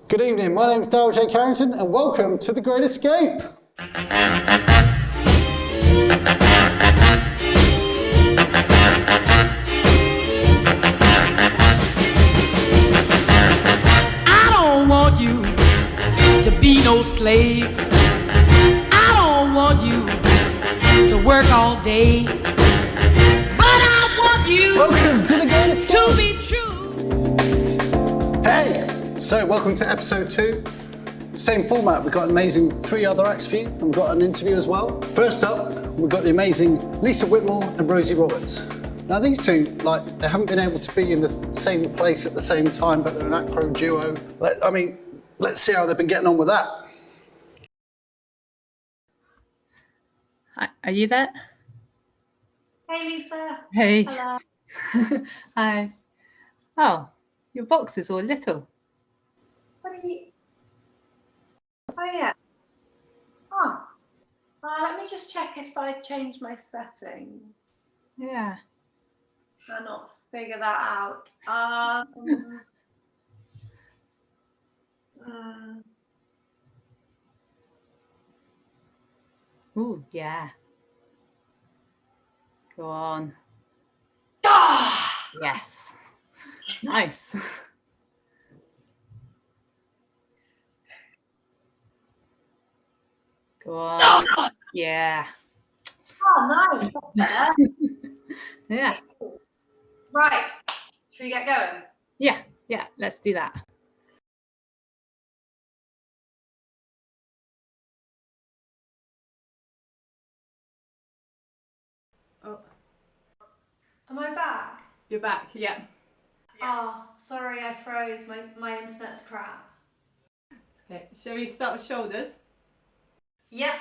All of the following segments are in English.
Good evening, my name is Darryl J. Carrington and welcome to The Great Escape. I don't want you to be no slave. I don't want you to work all day. But I want you Welcome to The Great Escape. to be true. Hey! So, welcome to episode 2. Same format, we've got an amazing 3 other acts for you and we've got an interview as well. First up, we've got the amazing Lisa Whitmore and Rosie Roberts. Now these two, they haven't been able to be in the same place at the same time, but they're an acro duo. Let's see how they've been getting on with that. Hi, are you there? Hey Lisa. Hey. Hello. Hi. Oh, your box is all little. What are you? Oh yeah. Oh. Let me just check if I change my settings. Yeah. Cannot figure that out. Ooh, yeah. Go on. Yes. Nice. Go on. Yeah. Oh nice. That's better. Yeah. Right. Should we get going? Yeah. Let's do that. Oh. Am I back? You're back. Yeah. Oh, sorry, I froze. My internet's crap. Okay. Shall we start with shoulders? Yep.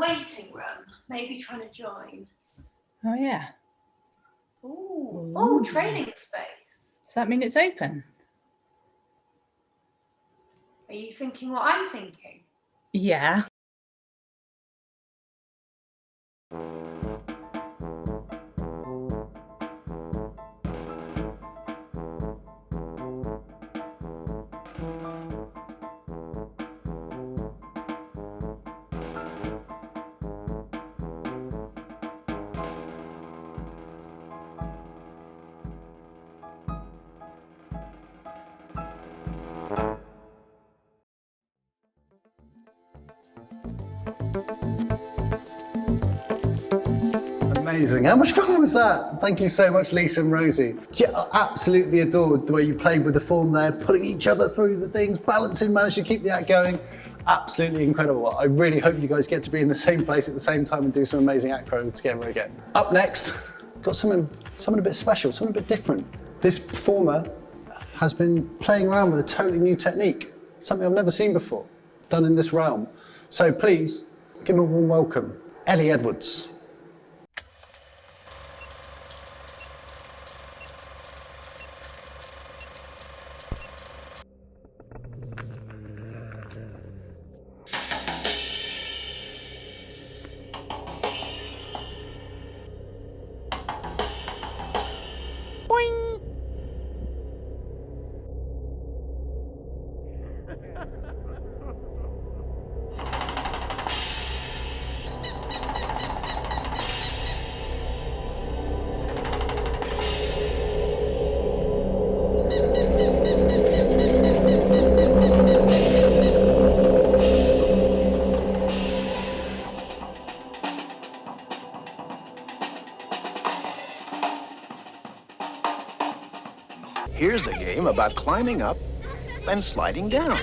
waiting room. Maybe trying to join. Oh, yeah. Ooh. Oh, Ooh. training space. Does that mean it's open? Are you thinking what I'm thinking? Yeah. Amazing. How much fun was that? Thank you so much, Lisa and Rosie. Yeah, I absolutely adored the way you played with the form there, pulling each other through the things, balancing, managed to keep the act going. Absolutely incredible. I really hope you guys get to be in the same place at the same time and do some amazing act pro together again. Up next, got something a bit special, something a bit different. This performer has been playing around with a totally new technique, something I've never seen before, done in this realm. So please, give him a warm welcome, Ellie Edwards. Here's a game about climbing up and sliding down.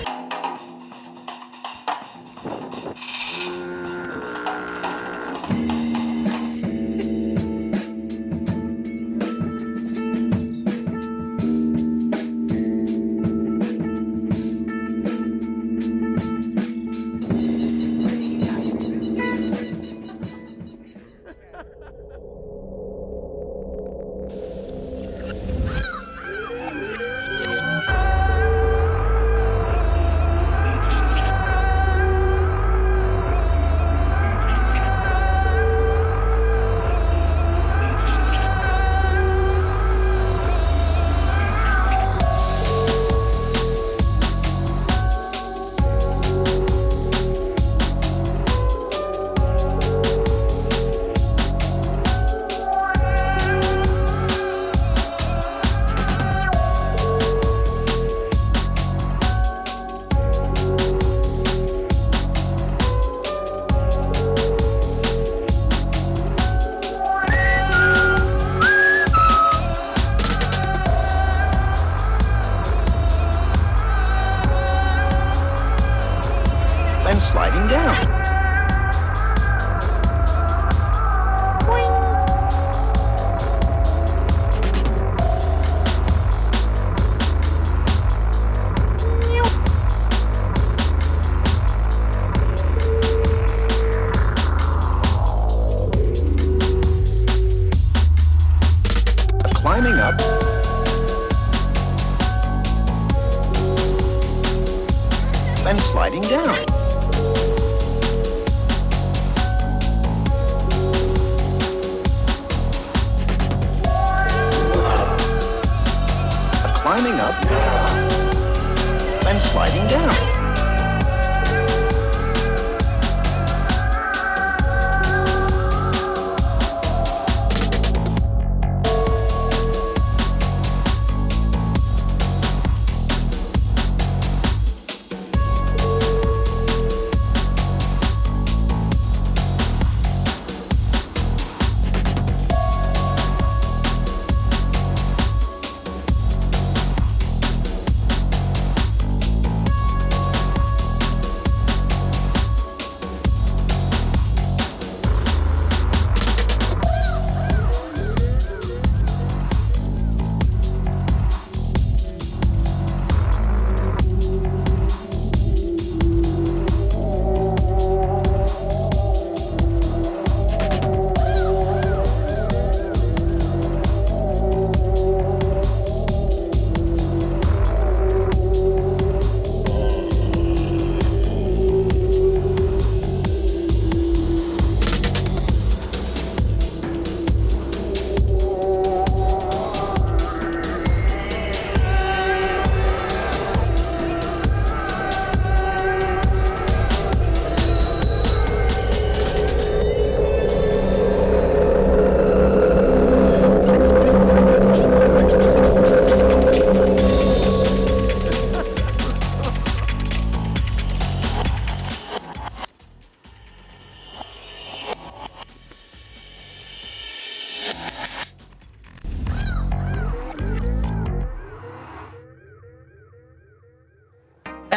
And sliding down. Climbing up. And sliding down. Climbing up and sliding down.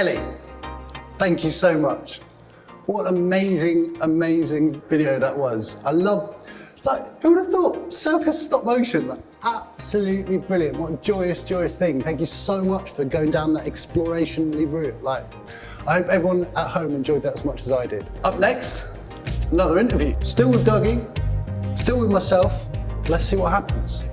Ellie, thank you so much. What amazing, amazing video that was. I love, like, who would have thought circus stop motion? Like, absolutely brilliant. What a joyous, joyous thing. Thank you so much for going down that explorationally route. Like, I hope everyone at home enjoyed that as much as I did. Up next, another interview. Still with Dougie, still with myself. Let's see what happens.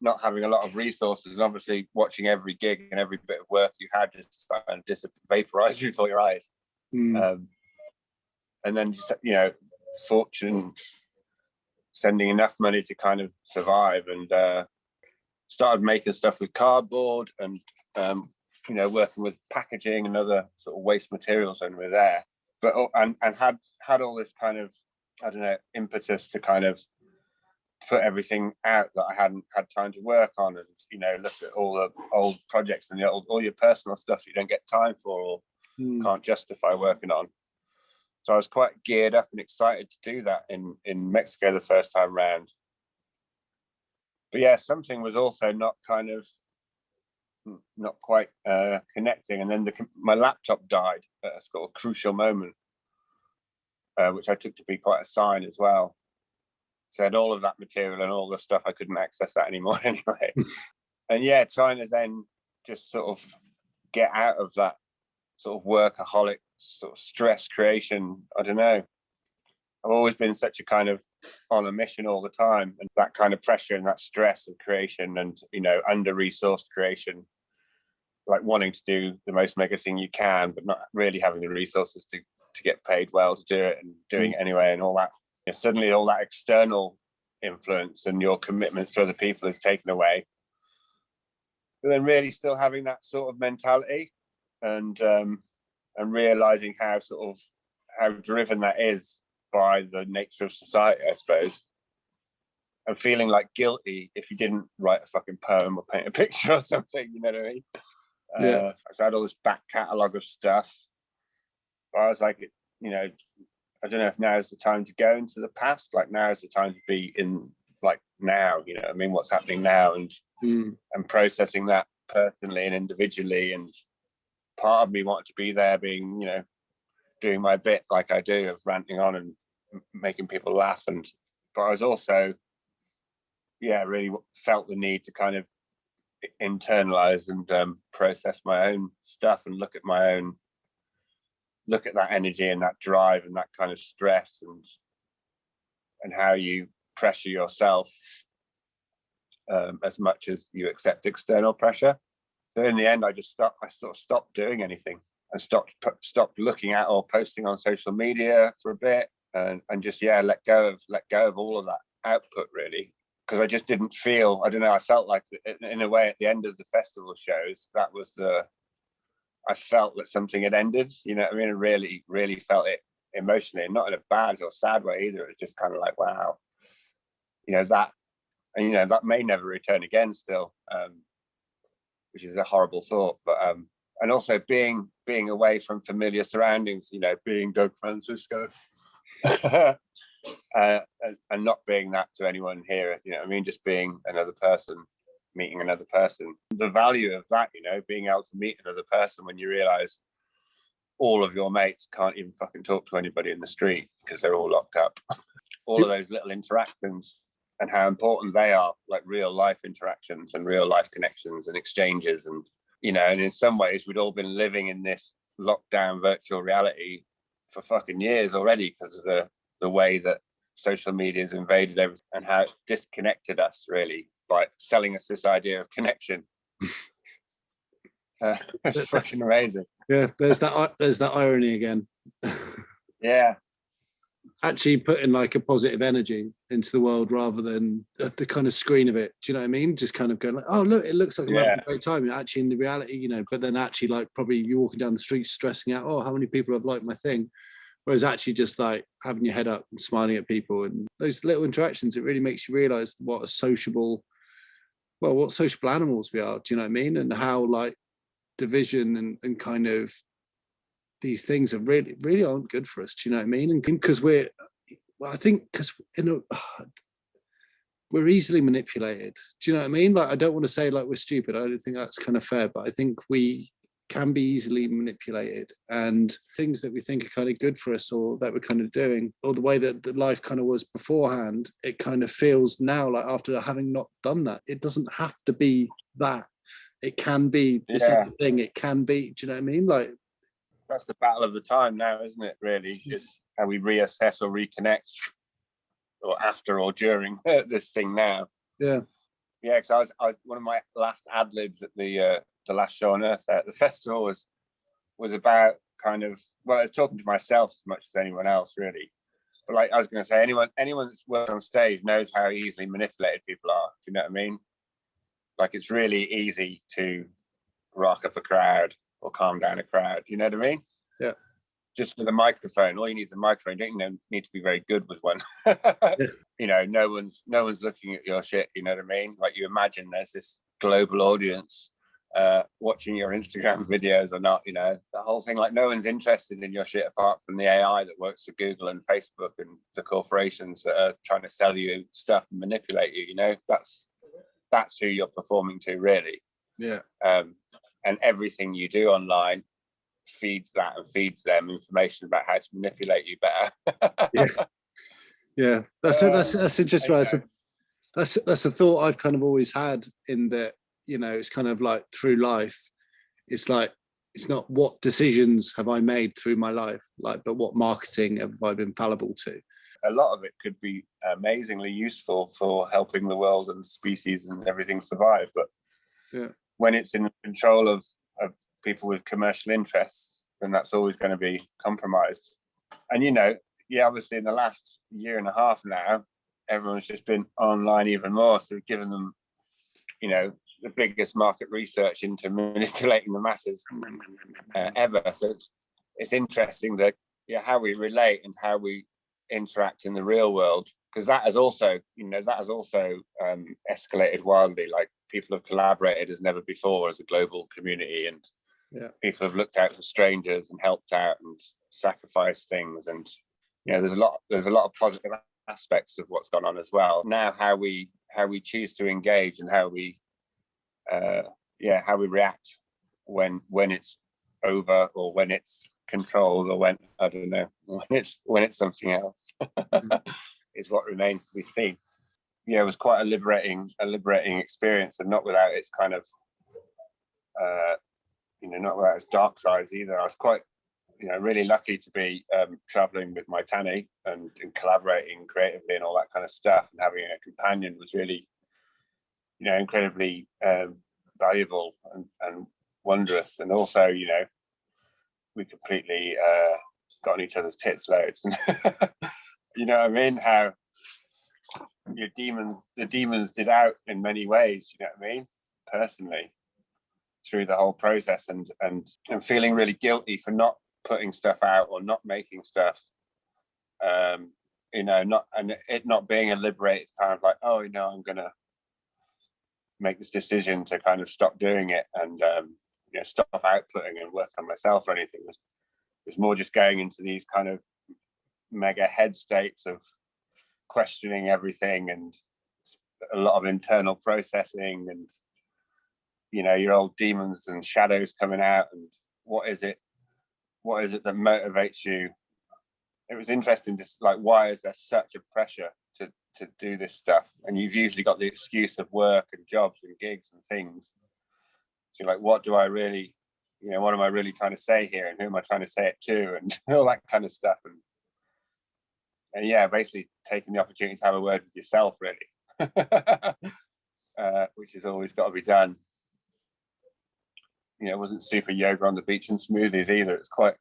Not having a lot of resources, and obviously watching every gig and every bit of work you had just kind of vaporize before your eyes. And then just, fortune sending enough money to kind of survive, and started making stuff with cardboard and working with packaging and other sort of waste materials when we're there, but and had all this kind of, I don't know, impetus to kind of put everything out that I hadn't had time to work on, and look at all the old projects and all your personal stuff you don't get time for or can't justify working on. So I was quite geared up and excited to do that in Mexico the first time round. But yeah, something was also not quite connecting, and then my laptop died at a sort of crucial moment, which I took to be quite a sign as well. Said all of that material and all the stuff, I couldn't access that anymore anyway. And yeah, trying to then just sort of get out of that sort of workaholic sort of stress creation. I don't know. I've always been such a kind of on a mission all the time, and that kind of pressure and that stress of creation and, under-resourced creation, like wanting to do the most mega thing you can, but not really having the resources to get paid well to do it, and doing it anyway, and all that. Suddenly all that external influence and your commitments to other people is taken away. But then really still having that sort of mentality, and realizing how driven that is by the nature of society, I suppose. And feeling like guilty if you didn't write a fucking poem or paint a picture or something, you know what I mean? Yeah. I had all this back catalogue of stuff. But I was like, I don't know if now is the time to go into the past. Like, now is the time to be in, like, now, what's happening now, and processing that personally and individually. And part of me wanted to be there, being, doing my bit like I do, of ranting on and making people laugh. But I was also, really felt the need to kind of internalize and process my own stuff and look at that energy and that drive and that kind of stress, and how you pressure yourself as much as you accept external pressure. So in the end, I sort of stopped doing anything, and stopped looking at or posting on social media for a bit, and just let go of all of that output, really, because I just didn't feel, I don't know, I felt like in a way at the end of the festival shows, I felt that something had ended, I really, really felt it emotionally, and not in a bad or sad way either. It was just kind of like, wow, that may never return again still, which is a horrible thought. But and also being away from familiar surroundings, being Doug Francisco, and not being that to anyone here, just being another person, meeting another person. The value of that, being able to meet another person when you realize all of your mates can't even fucking talk to anybody in the street because they're all locked up. All of those little interactions and how important they are, like real life interactions and real life connections and exchanges. And, and in some ways we'd all been living in this lockdown virtual reality for fucking years already because of the way that social media has invaded everything and how it disconnected us really by selling us this idea of connection. It's fucking amazing. Yeah, there's that irony again. Yeah. Actually putting like a positive energy into the world rather than the kind of screen of it. Do you know what I mean? Just kind of going like, oh look, it looks like I'm having a great time. Actually, in the reality, but then actually like probably you're walking down the street stressing out, oh, how many people have liked my thing? Whereas actually just like having your head up and smiling at people and those little interactions, it really makes you realize what sociable animals we are. Do you know what I mean? And how like division and kind of these things are really aren't good for us. Do you know what I mean? And because we're easily manipulated. Do you know what I mean? Like, I don't want to say like we're stupid. I don't think that's kind of fair, but I think we can be easily manipulated, and things that we think are kind of good for us or that we're kind of doing, or the way that the life kind of was beforehand, it kind of feels now like after having not done that, it doesn't have to be that. It can be this other thing. It can be, do you know what I mean? Like, that's the battle of the time now, isn't it? Really, is how we reassess or reconnect, or after or during this thing now. Yeah. Because I was one of my last ad libs at the last show on Earth at the festival was about kind of, well, I was talking to myself as much as anyone else really. But like I was going to say, anyone that's worked on stage knows how easily manipulated people are. Do you know what I mean? Like, it's really easy to rock up a crowd or calm down a crowd. You know what I mean? Yeah. Just with a microphone, all you need is a microphone. You don't need to be very good with one. No one's looking at your shit. You know what I mean? Like, you imagine there's this global audience watching your Instagram videos or not. The whole thing. Like, no one's interested in your shit apart from the AI that works for Google and Facebook and the corporations that are trying to sell you stuff and manipulate you. That's who you're performing to, really. Yeah. And everything you do online feeds that and feeds them information about how to manipulate you better. Yeah. That's interesting. That's a thought I've kind of always had, in that, it's kind of like through life, it's like, it's not what decisions have I made through my life, like, but what marketing have I been fallible to. A lot of it could be amazingly useful for helping the world and species and everything survive. But when it's in control of people with commercial interests, then that's always going to be compromised. And, obviously in the last year and a half now, everyone's just been online even more. So we've given them, the biggest market research into manipulating the masses ever. So it's interesting that, how we relate and how we interact in the real world, because that has also escalated wildly. Like, people have collaborated as never before as a global community, and people have looked out for strangers and helped out and sacrificed things, and there's a lot of positive aspects of what's gone on as well. Now how we choose to engage and how we react when it's over, or when it's controlled, or when, I don't know, when it's something else is what remains to be seen. It was quite a liberating experience, and not without its kind of not without its dark sides either. I was quite really lucky to be traveling with my Tanny and collaborating creatively and all that kind of stuff, and having a companion was really incredibly valuable and wonderous. And also we completely got on each other's tits loads. You know what I mean? How the demons did out in many ways, you know what I mean? Personally, through the whole process, and feeling really guilty for not putting stuff out or not making stuff. Not being a liberated kind of like, oh, I'm gonna make this decision to kind of stop doing it and stop outputting and work on myself or anything. It was more just going into these kind of mega head states of questioning everything, and a lot of internal processing, and your old demons and shadows coming out, and what is it what is it that motivates you? It was interesting, just like, why is there such a pressure to do this stuff? And you've usually got the excuse of work and jobs and gigs and things. So you're like, what do I really, what am I really trying to say here, and who am I trying to say it to, and all that kind of stuff. And yeah, basically taking the opportunity to have a word with yourself, really, which has always got to be done. It wasn't super yoga on the beach and smoothies either. It's quite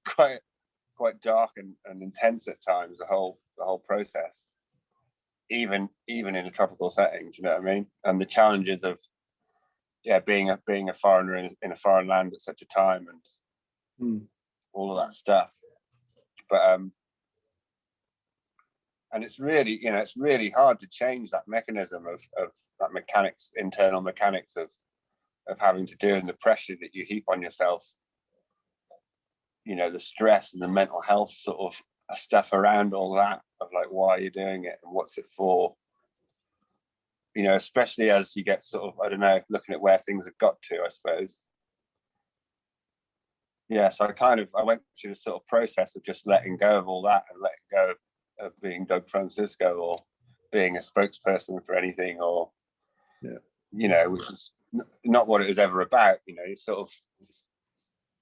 dark and intense at times, the whole process, even in a tropical setting. Do you know what I mean? And the challenges of being a foreigner in a foreign land at such a time, and all of that stuff. But and it's really, it's really hard to change that mechanism of that internal mechanics of having to do, and the pressure that you heap on yourself, the stress and the mental health sort of stuff around all that, of like, why you're doing it and what's it for, especially as you get sort of, I don't know, looking at where things have got to, I suppose. Yeah, so I went through the sort of process of just letting go of all that, and letting go of being Doug Francisco, or being a spokesperson for anything, or which was not what it was ever about. You're sort of,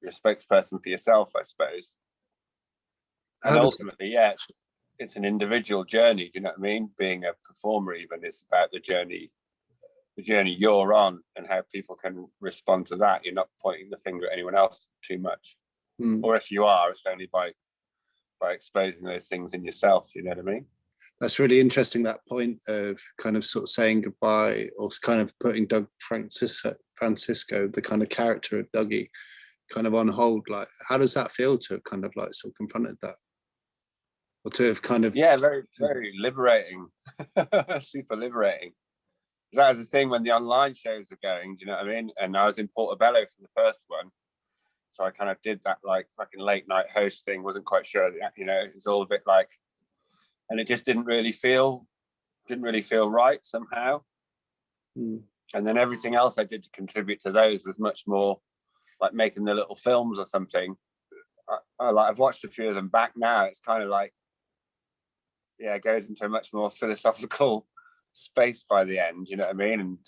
you're a spokesperson for yourself, I suppose. And ultimately, it's an individual journey. Do you know what I mean? Being a performer, even, is about the journey you're on, and how people can respond to that. You're not pointing the finger at anyone else too much, or if you are, it's only by exposing those things in yourself. You know what I mean? That's really interesting, that point of kind of sort of saying goodbye, or kind of putting Doug Francisco, the kind of character of Dougie, kind of on hold. Like, how does that feel to have kind of like sort of confronted that, or to have kind of very, very liberating. Super liberating. That was the thing when the online shows were going, do you know what I mean? And I was in Portobello for the first one, so I kind of did that like fucking late night host thing. Wasn't quite sure, it was all a bit like, and it just didn't really feel right somehow. And then everything else I did to contribute to those was much more like making the little films or something. I've watched a few of them back now. It's kind of like, it goes into a much more philosophical space by the end. You know what I mean?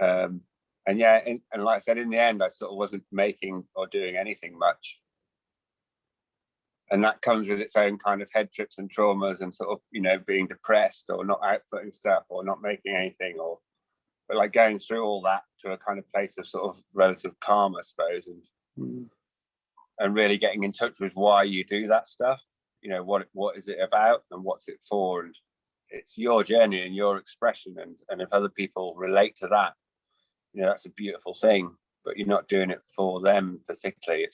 And and like I said, in the end, I sort of wasn't making or doing anything much. And that comes with its own kind of head trips and traumas, and sort of, being depressed, or not outputting stuff, or not making anything, but like going through all that to a kind of place of sort of relative calm, I suppose, and really getting in touch with why you do that stuff. What is it about, and what's it for? And it's your journey and your expression, and if other people relate to that, that's a beautiful thing. But you're not doing it for them particularly.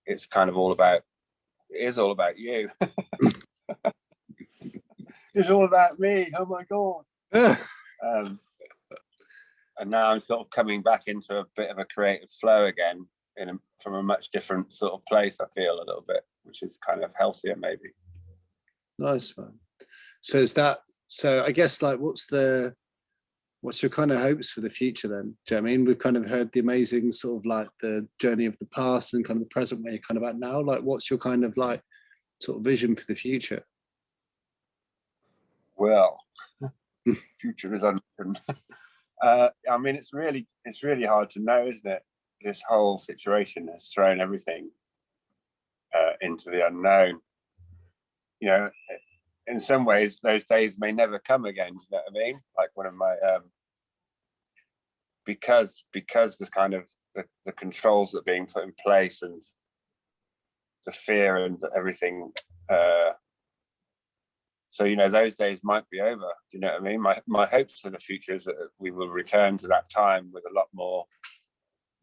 It's kind of it is all about you. It's all about me. Oh my God. And now I'm sort of coming back into a bit of a creative flow again, from a much different sort of place, I feel, a little bit, which is kind of healthier, maybe. Nice, man. So I guess, like, what's your kind of hopes for the future then? Do you know what I mean? We've kind of heard the amazing sort of like the journey of the past and kind of the present where you're kind of at now. Like, what's your kind of like sort of vision for the future? Well, future is uncertain. I mean, it's really hard to know, isn't it? This whole situation has thrown everything into the unknown. In some ways, those days may never come again. You know what I mean? Like one of my because there's kind of the controls that are being put in place, and the fear and everything. So those days might be over. Do you know what I mean? My hopes for the future is that we will return to that time with a lot more,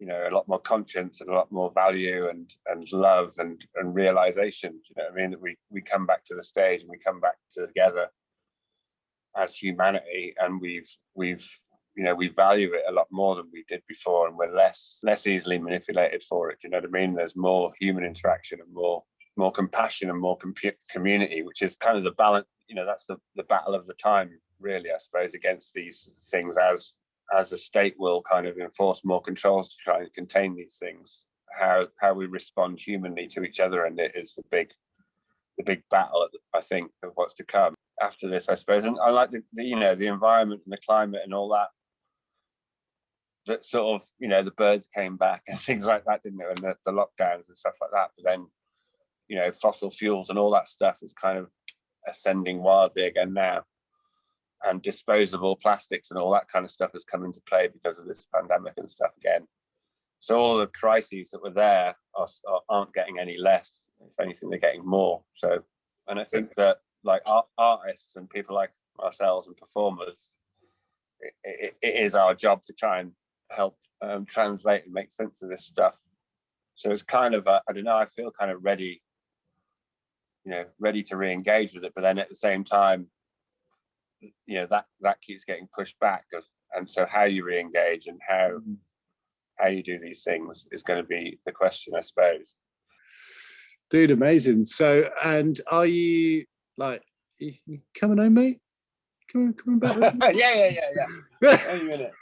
a lot more conscience and a lot more value and love and realization. Do you know what I mean? That we come back to the stage, and we come back together as humanity, and we value it a lot more than we did before, and we're less easily manipulated for it. Do you know what I mean? There's more human interaction and more compassion and more community, which is kind of the balance. That's the battle of the time, really, I suppose, against these things, as the state will kind of enforce more controls to try and contain these things. how we respond humanly to each other, and it is the big battle, I think, of what's to come after this, I suppose. And I like the environment and the climate and all that. That sort of, the birds came back and things like that, didn't they? And the lockdowns and stuff like that. But then, fossil fuels and all that stuff is kind of ascending wildly again now. And disposable plastics and all that kind of stuff has come into play because of this pandemic and stuff again. So all of the crises that were there aren't getting any less. If anything, they're getting more. So, and I think that like artists and people like ourselves and performers, it is our job to try and help translate and make sense of this stuff. So it's kind of, I don't know, I feel kind of ready, ready to re-engage with it. But then at the same time, that keeps getting pushed back. And so how you re-engage and how you do these things is going to be the question, I suppose. Dude, amazing. So, and are you like, you coming home, mate? Coming back with me? yeah. Any minute.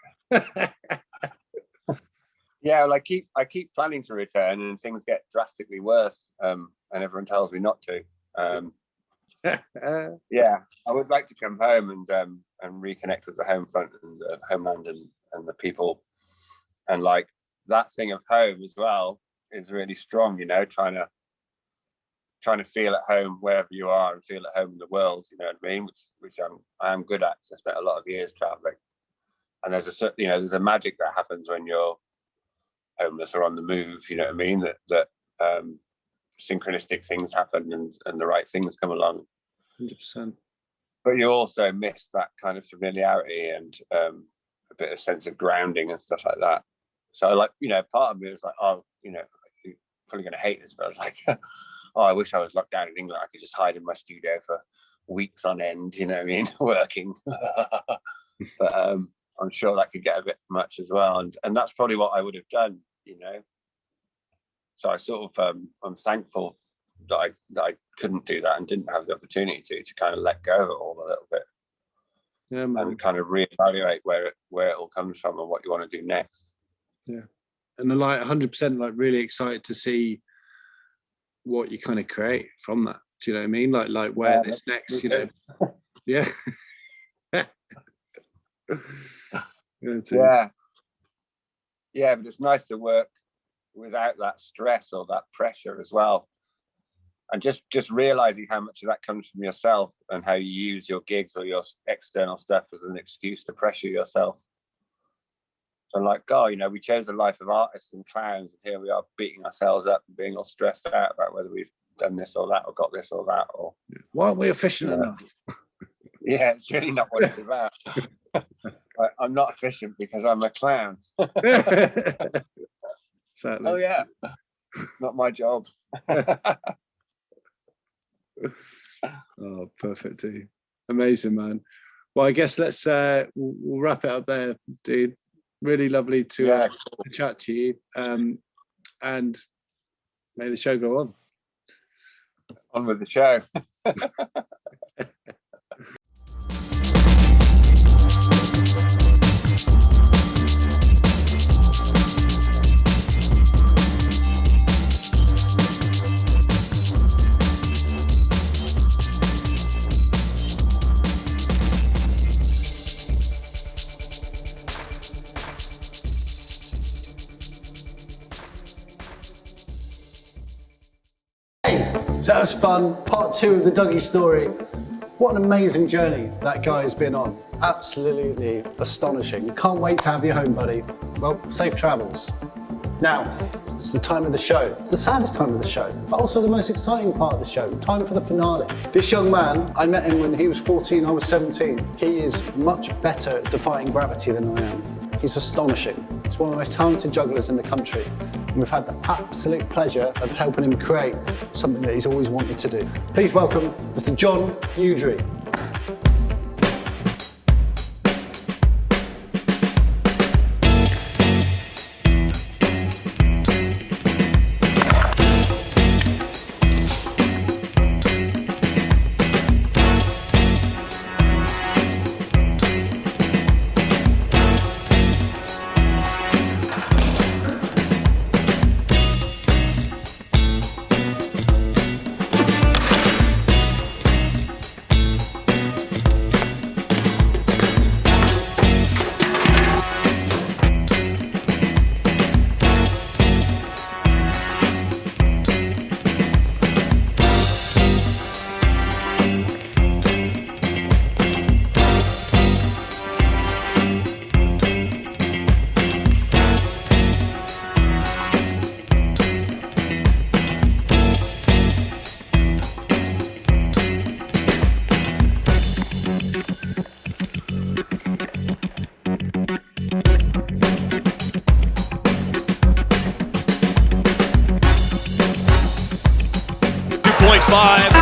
Yeah, well, I keep planning to return, and things get drastically worse, and everyone tells me not to. Yeah, I would like to come home and reconnect with the home front and the homeland and the people, and like that thing of home as well is really strong. Trying to feel at home wherever you are and feel at home in the world. You know what I mean? Which I am good at. I spent a lot of years traveling, and there's a magic that happens when you're homeless or on the move. You know what I mean? That synchronistic things happen and the right things come along. 100%. But you also miss that kind of familiarity and a bit of sense of grounding and stuff like that. So part of me was like, you're probably going to hate this, but I was like, I wish I was locked down in England. I could just hide in my studio for weeks on end, you know what I mean, working. But I'm sure that could get a bit much as well. And that's probably what I would have done, So I sort of, I'm thankful that I couldn't do that and didn't have the opportunity to kind of let go of it all a little bit. Yeah, man. And kind of reevaluate where it all comes from and what you want to do next. Yeah. And I'm like 100% like really excited to see what you kind of create from that. Do you know what I mean? Like where this next, Yeah. Yeah, but it's nice to work without that stress or that pressure as well, and just realizing how much of that comes from yourself and how you use your gigs or your external stuff as an excuse to pressure yourself. So I'm like, God, we chose a life of artists and clowns, and here we are beating ourselves up and being all stressed out about whether we've done this or that or got this or that, or why aren't we efficient enough? Yeah, it's really not what it's about. I'm not efficient because I'm a clown. Exactly. Oh yeah, not my job. Oh, perfect, dude. Amazing, man. Well, I guess let's we'll wrap it up there, dude. Really lovely to chat to you, and may the show go on. On with the show. So that was fun. Part 2 of the Dougie story. What an amazing journey that guy's been on. Absolutely astonishing. Can't wait to have you home, buddy. Well, safe travels. Now, it's the time of the show. It's the saddest time of the show, but also the most exciting part of the show. Time for the finale. This young man, I met him when he was 14, I was 17. He is much better at defying gravity than I am. He's astonishing. He's one of the most talented jugglers in the country. And we've had the absolute pleasure of helping him create something that he's always wanted to do. Please welcome Mr. John Udry. 5.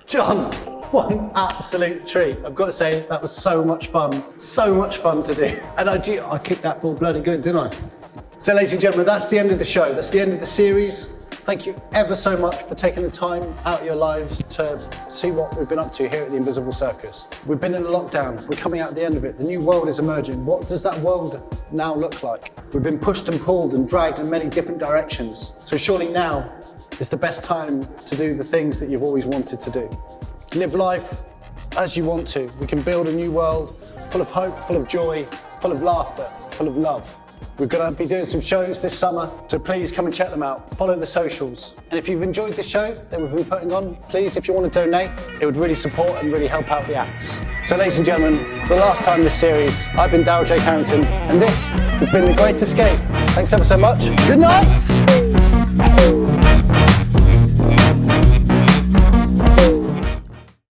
John, what an absolute treat. I've got to say, that was so much fun to do. And I kicked that ball bloody good, didn't I? So ladies and gentlemen, that's the end of the show. That's the end of the series. Thank you ever so much for taking the time out of your lives to see what we've been up to here at the Invisible Circus. We've been in a lockdown. We're coming out at the end of it. The new world is emerging. What does that world now look like? We've been pushed and pulled and dragged in many different directions. So surely now is the best time to do the things that you've always wanted to do. Live life as you want to. We can build a new world full of hope, full of joy, full of laughter, full of love. We're going to be doing some shows this summer, so please come and check them out. Follow the socials. And if you've enjoyed this show that we've been putting on, please, if you want to donate, it would really support and really help out the acts. So ladies and gentlemen, for the last time this series, I've been Daryl J. Carrington, and this has been The Great Escape. Thanks ever so much. Good night!